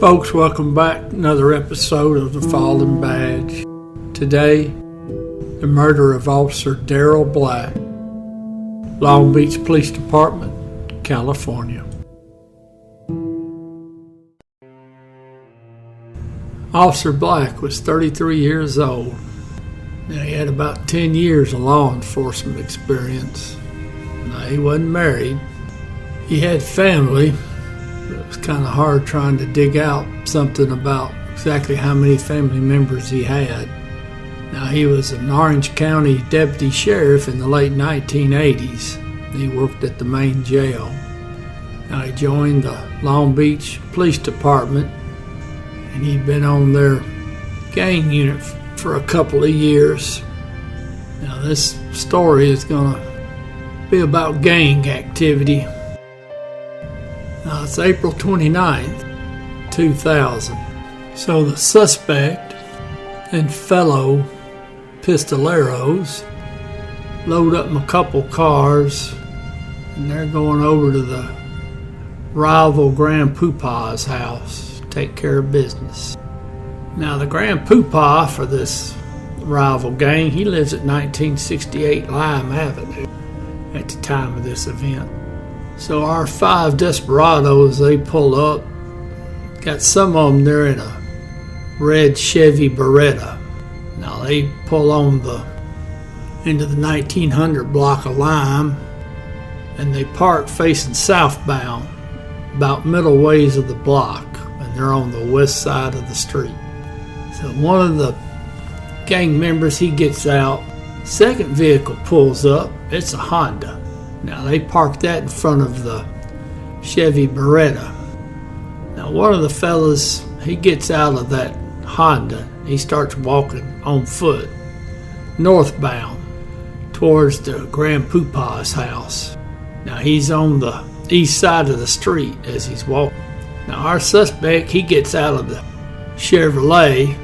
Folks, welcome back to another episode of The Fallen Badge. Today, the murder of Officer Daryle Black, Long Beach Police Department, California. Officer Black was 33 years old. Now, he had about 10 years of law enforcement experience. Now, he wasn't married. He had family. It was kind of hard trying to dig out something about exactly how many family members he had. Now, he was an Orange County deputy sheriff in the late 1980s. He worked at the main jail. Now, he joined the Long Beach Police Department, and he'd been on their gang unit for a couple of years. Now, this story is going to be about gang activity. Now, it's April 29th, 2000. So the suspect and fellow pistoleros load up in a couple cars, and they're going over to the rival Grand Poopah's house to take care of business. Now, the Grand Poopah for this rival gang, he lives at 1968 Lime Avenue at the time of this event. So our five desperados, they pull up. Got some of them there in a red Chevy Beretta. Now, they pull on into the 1900 block of Lime, and they park facing southbound, about middle ways of the block, and they're on the west side of the street. So one of the gang members, he gets out. Second vehicle pulls up. It's a Honda. Now, they park that in front of the Chevy Beretta. Now, one of the fellas, he gets out of that Honda. He starts walking on foot northbound towards the Grand Poopah's house. Now, he's on the east side of the street as he's walking. Now, our suspect, he gets out of the Chevrolet.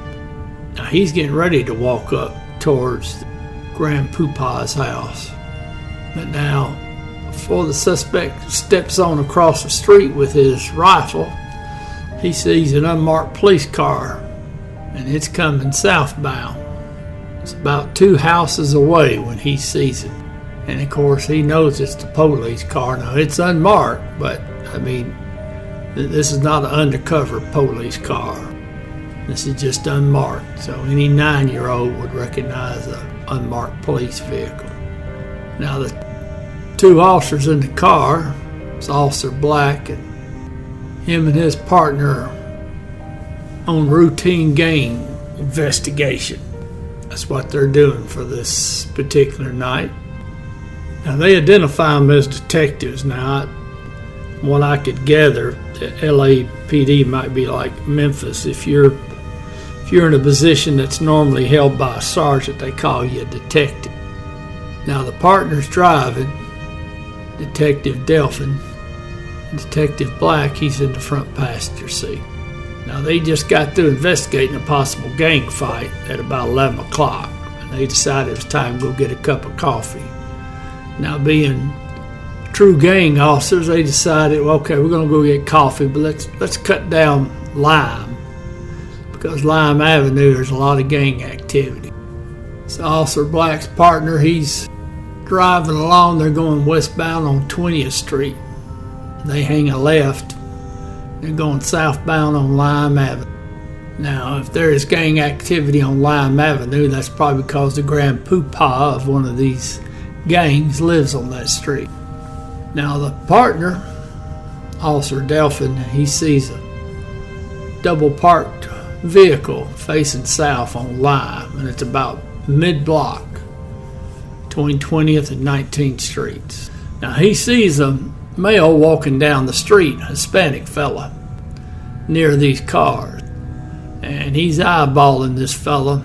Now, he's getting ready to walk up towards the Grand Poopah's house. But now, before the suspect steps on across the street with his rifle, he sees an unmarked police car, and it's coming southbound. It's about 2 houses away when he sees it. And of course, he knows it's the police car. Now, it's unmarked, but I mean, this is not an undercover police car. This is just unmarked. So any 9-year-old would recognize an unmarked police vehicle. Now, the 2 officers in the car, it's Officer Black, and him and his partner on routine gang investigation. That's what they're doing for this particular night. Now, they identify them as detectives. Now, from what I could gather, the LAPD might be like Memphis. If you're in a position that's normally held by a sergeant, they call you a detective. Now, the partner's driving, Detective Delphin. Detective Black, he's in the front passenger seat. Now, they just got through investigating a possible gang fight at about 11 o'clock, and they decided it was time to go get a cup of coffee. Now, being true gang officers, they decided, well, okay, we're going to go get coffee, but let's cut down Lime, because Lime Avenue, there's a lot of gang activity. So Officer Black's partner, he's driving along. They're going westbound on 20th Street. They hang a left. They're going southbound on Lime Avenue. Now, if there is gang activity on Lime Avenue, that's probably because the Grand Poopah of one of these gangs lives on that street. Now, the partner, Officer Delphin, he sees a double-parked vehicle facing south on Lime, and it's about mid-block between 20th and 19th Streets. Now, he sees a male walking down the street, a Hispanic fella, near these cars, and he's eyeballing this fella.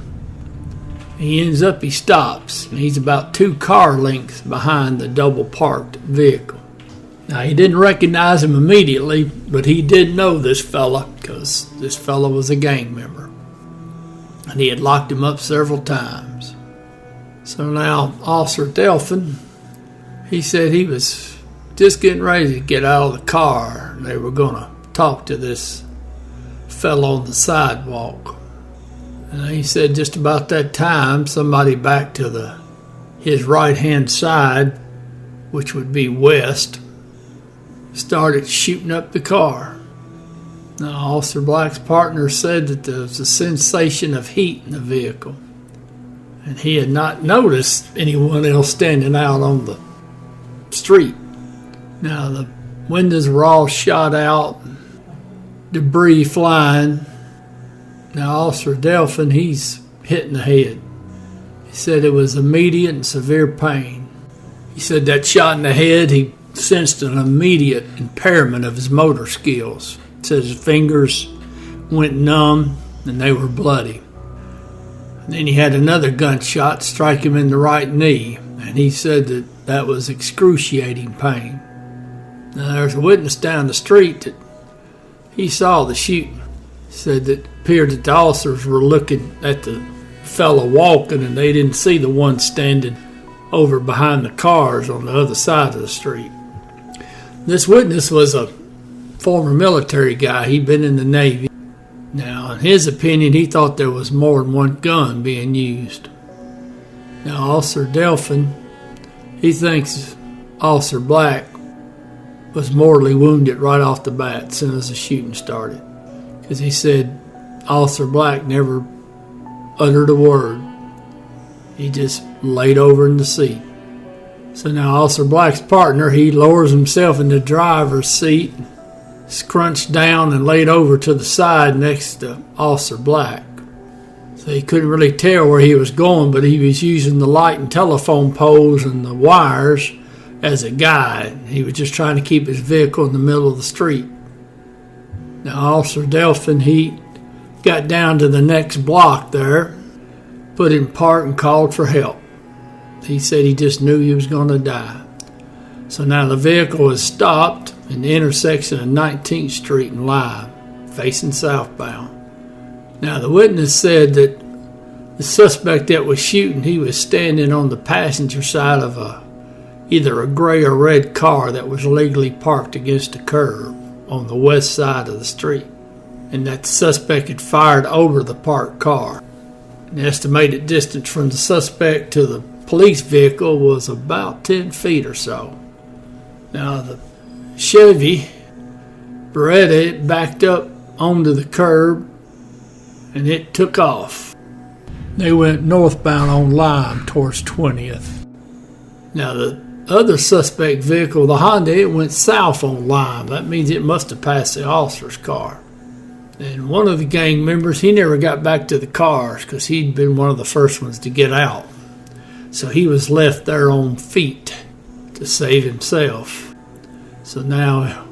He stops, and he's about 2 car lengths behind the double-parked vehicle. Now, he didn't recognize him immediately, but he did know this fella, because this fella was a gang member, and he had locked him up several times. So now, Officer Delphin, he said he was just getting ready to get out of the car. They were going to talk to this fell on the sidewalk. And he said just about that time, somebody back to his right-hand side, which would be west, started shooting up the car. Now, Officer Black's partner said that there was a sensation of heat in the vehicle, and he had not noticed anyone else standing out on the street. Now, the windows were all shot out, debris flying. Now, Officer Delphin, he's hit in the head. He said it was immediate and severe pain. He said that shot in the head, he sensed an immediate impairment of his motor skills. He said his fingers went numb and they were bloody. And then he had another gunshot strike him in the right knee, and he said that was excruciating pain. Now, there's a witness down the street that he saw the shooting. He said that it appeared that the officers were looking at the fellow walking and they didn't see the one standing over behind the cars on the other side of the street. This witness was a former military guy. He'd been in the Navy. Now, in his opinion, he thought there was more than one gun being used. Now, Officer Delphin, he thinks Officer Black was mortally wounded right off the bat as soon as the shooting started. Because he said Officer Black never uttered a word. He just laid over in the seat. So now Officer Black's partner, he lowers himself in the driver's seat, scrunched down and laid over to the side next to Officer Black. So he couldn't really tell where he was going, but he was using the light and telephone poles and the wires as a guide. He was just trying to keep his vehicle in the middle of the street. Now Officer Delphin, he got down to the next block there, put in park and called for help. He said he just knew he was going to die. So now the vehicle was stopped in the intersection of 19th Street and Lime, facing southbound. Now the witness said that the suspect that was shooting, he was standing on the passenger side of either a gray or red car that was illegally parked against a curb on the west side of the street, and that the suspect had fired over the parked car. The estimated distance from the suspect to the police vehicle was about 10 feet or so. Now the Chevy Beretta, it backed up onto the curb and it took off. They went northbound on Lime towards 20th. Now the other suspect vehicle, the Honda, it went south on Lime. That means it must have passed the officer's car. And one of the gang members, he never got back to the cars because he'd been one of the first ones to get out. So he was left there on feet to save himself. So now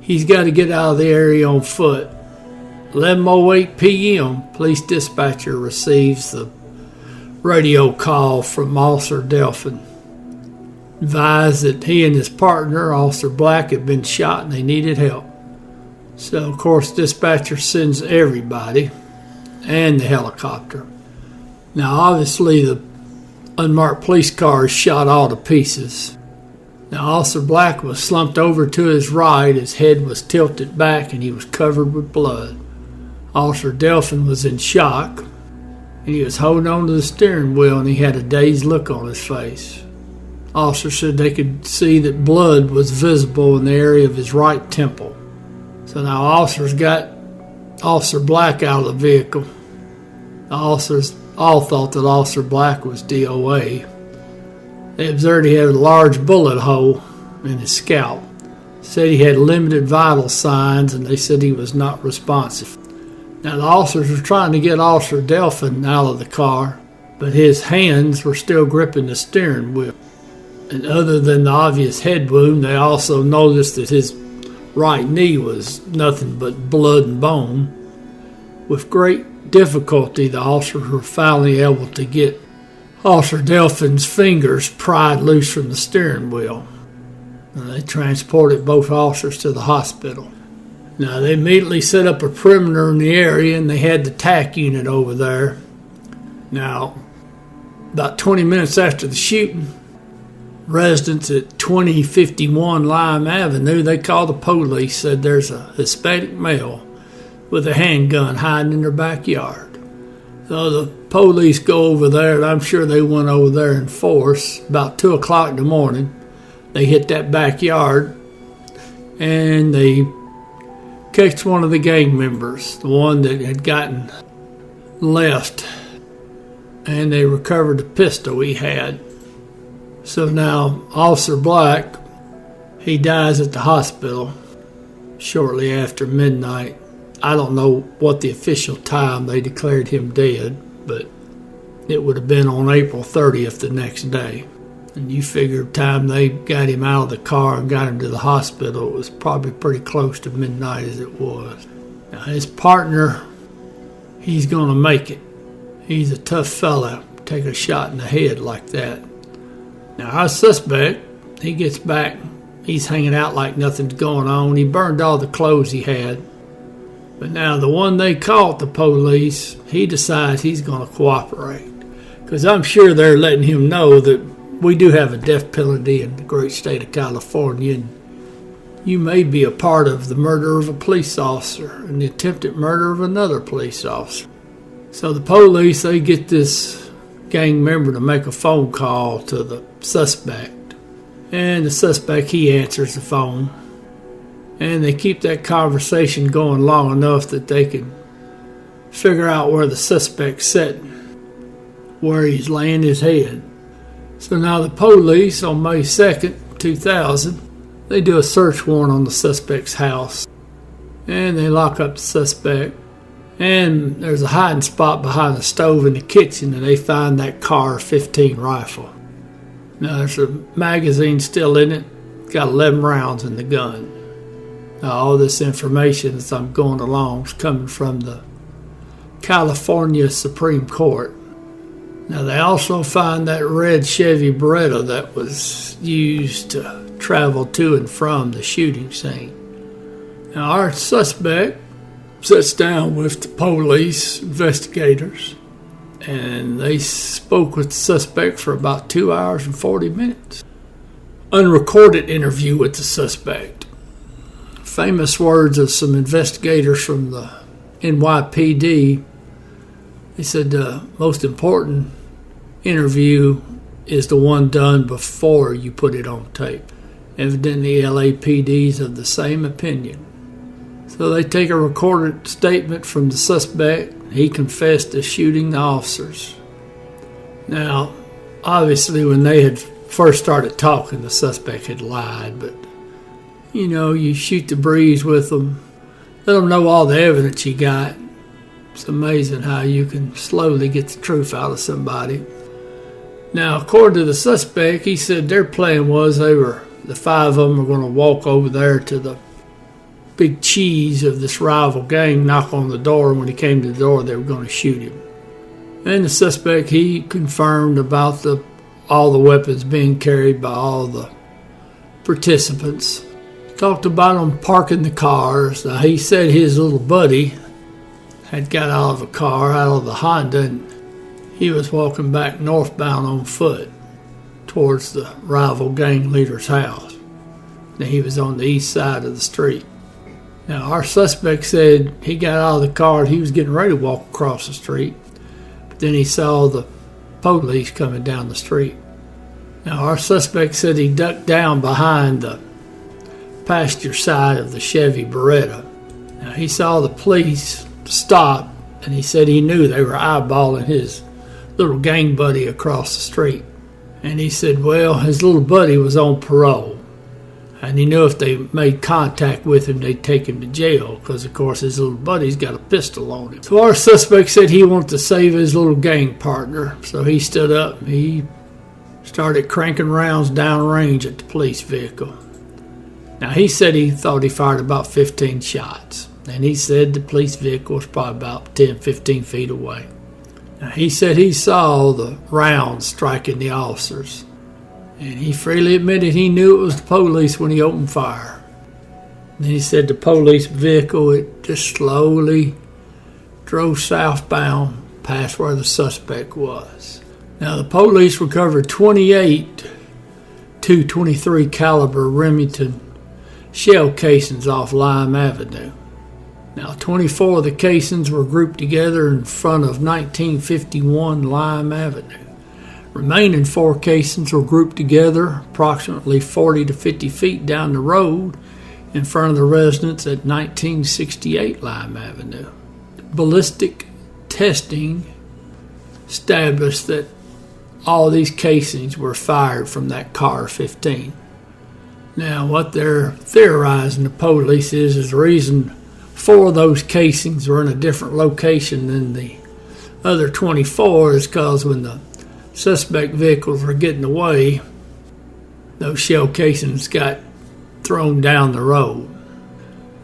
he's got to get out of the area on foot. 11:08 p.m., police dispatcher receives the radio call from Officer Delphin. Advised that he and his partner, Officer Black, had been shot and they needed help. So, of course, dispatcher sends everybody and the helicopter. Now, obviously, the unmarked police car is shot all to pieces. Now, Officer Black was slumped over to his right, his head was tilted back, and he was covered with blood. Officer Delphin was in shock, and he was holding on to the steering wheel, and he had a dazed look on his face. Officer said they could see that blood was visible in the area of his right temple. So now officers got Officer Black out of the vehicle. The officers all thought that Officer Black was DOA. They observed he had a large bullet hole in his scalp. Said he had limited vital signs, and they said he was not responsive. Now the officers were trying to get Officer Delphin out of the car, but his hands were still gripping the steering wheel. And other than the obvious head wound, they also noticed that his right knee was nothing but blood and bone. With great difficulty, the officers were finally able to get Officer Delphin's fingers pried loose from the steering wheel. And they transported both officers to the hospital. Now, they immediately set up a perimeter in the area, and they had the TAC unit over there. Now, about 20 minutes after the shooting, residents at 2051 Lime Avenue, they called the police, said there's a Hispanic male with a handgun hiding in their backyard. So the police go over there, and I'm sure they went over there in force. About 2 o'clock in the morning, they hit that backyard, and they catch one of the gang members, the one that had gotten left, and they recovered the pistol he had. So now Officer Black, he dies at the hospital shortly after midnight. I don't know what the official time they declared him dead, but it would have been on April 30th the next day. And you figure the time they got him out of the car and got him to the hospital, it was probably pretty close to midnight as it was. Now his partner, he's going to make it. He's a tough fella, take a shot in the head like that. Now our suspect, he gets back, he's hanging out like nothing's going on. He burned all the clothes he had. But now the one they caught, the police, he decides he's going to cooperate. Because I'm sure they're letting him know that we do have a death penalty in the great state of California, and you may be a part of the murder of a police officer and the attempted murder of another police officer. So the police, they get this gang member to make a phone call to the suspect. And the suspect, he answers the phone. And they keep that conversation going long enough that they can figure out where the suspect's sitting, where he's laying his head. So now the police on May 2nd, 2000, they do a search warrant on the suspect's house. And they lock up the suspect. And there's a hiding spot behind the stove in the kitchen, and they find that CAR-15 rifle. Now there's a magazine still in it. It's got 11 rounds in the gun. Now all this information as I'm going along is coming from the California Supreme Court. Now they also find that red Chevy Beretta that was used to travel to and from the shooting scene. Now our suspect sits down with the police investigators, and they spoke with the suspect for about 2 hours and 40 minutes. Unrecorded interview with the suspect. Famous words of some investigators from the NYPD. They said the most important interview is the one done before you put it on tape. Evidently, LAPD's of the same opinion. So they take a recorded statement from the suspect. He confessed to shooting the officers. Now, obviously, when they had first started talking, the suspect had lied, but you know, you shoot the breeze with them, let them know all the evidence you got. It's amazing how you can slowly get the truth out of somebody. Now, according to the suspect, he said their plan was the 5 of them were going to walk over there to the big cheese of this rival gang, knock on the door, and when he came to the door, they were going to shoot him. And the suspect, he confirmed about all the weapons being carried by all the participants. Talked about them parking the cars. Now, he said his little buddy had got out of a car, out of the Honda, and he was walking back northbound on foot towards the rival gang leader's house. Now, he was on the east side of the street. Now, our suspect said he got out of the car and he was getting ready to walk across the street, but then he saw the police coming down the street. Now, our suspect said he ducked down behind the passenger side of the Chevy Beretta. Now, he saw the police stop, and he said he knew they were eyeballing his little gang buddy across the street. And he said, well, his little buddy was on parole, and he knew if they made contact with him, they'd take him to jail because, of course, his little buddy's got a pistol on him. So our suspect said he wanted to save his little gang partner, so he stood up and he started cranking rounds downrange at the police vehicle. Now, he said he thought he fired about 15 shots, and he said the police vehicle was probably about 10, 15 feet away. Now, he said he saw the rounds striking the officers, and he freely admitted he knew it was the police when he opened fire. Then he said the police vehicle, it just slowly drove southbound past where the suspect was. Now, the police recovered 28 .223 caliber Remington shell casings off Lime Avenue. Now, 24 of the casings were grouped together in front of 1951 Lime Avenue. Remaining 4 casings were grouped together approximately 40 to 50 feet down the road in front of the residence at 1968 Lime Avenue. Ballistic testing established that all these casings were fired from that car 15. Now, what they're theorizing, the police, is the reason 4 of those casings were in a different location than the other 24 is because when the suspect vehicles were getting away, those shell casings got thrown down the road.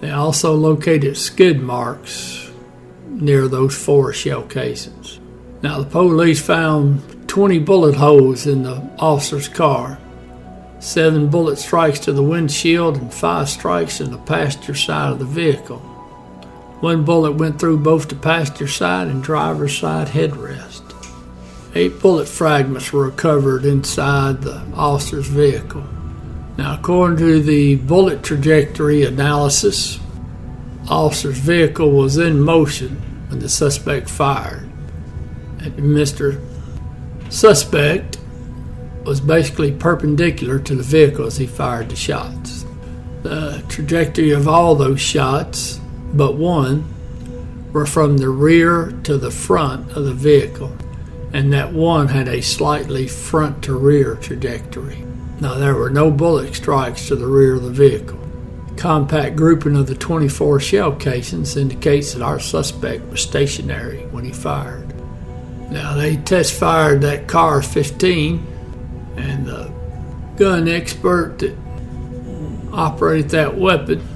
They also located skid marks near those 4 shell casings. Now, the police found 20 bullet holes in the officer's car, 7 bullet strikes to the windshield and 5 strikes in the passenger side of the vehicle. 1 bullet went through both the passenger side and driver's side headrest. 8 bullet fragments were recovered inside the officer's vehicle. Now, according to the bullet trajectory analysis, officer's vehicle was in motion when the suspect fired. And Mr. Suspect was basically perpendicular to the vehicle as he fired the shots. The trajectory of all those shots, but one, were from the rear to the front of the vehicle, and that one had a slightly front to rear trajectory. Now, there were no bullet strikes to the rear of the vehicle. Compact grouping of the 24 shell casings indicates that our suspect was stationary when he fired. Now, they test fired that car 15, and the gun expert that operated that weapon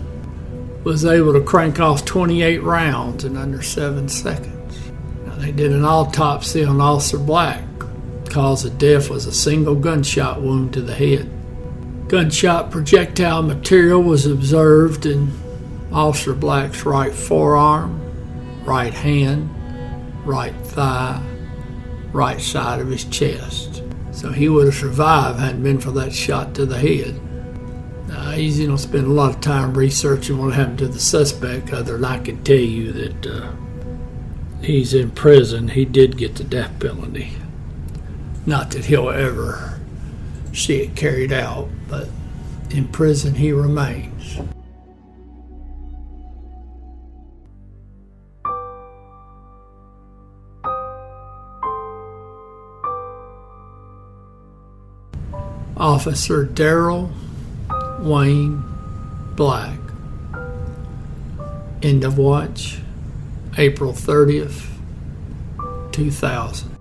was able to crank off 28 rounds in under 7 seconds. Now, they did an autopsy on Officer Black. Cause of death was a single gunshot wound to the head. Gunshot projectile material was observed in Officer Black's right forearm, right hand, right thigh, right side of his chest. So he would have survived had it been for that shot to the head. Now, he's spend a lot of time researching what happened to the suspect, other than I can tell you that he's in prison. He did get the death penalty. Not that he'll ever see it carried out, but in prison he remains. Officer Daryle Wayne Black. End of watch, April 30th, 2000.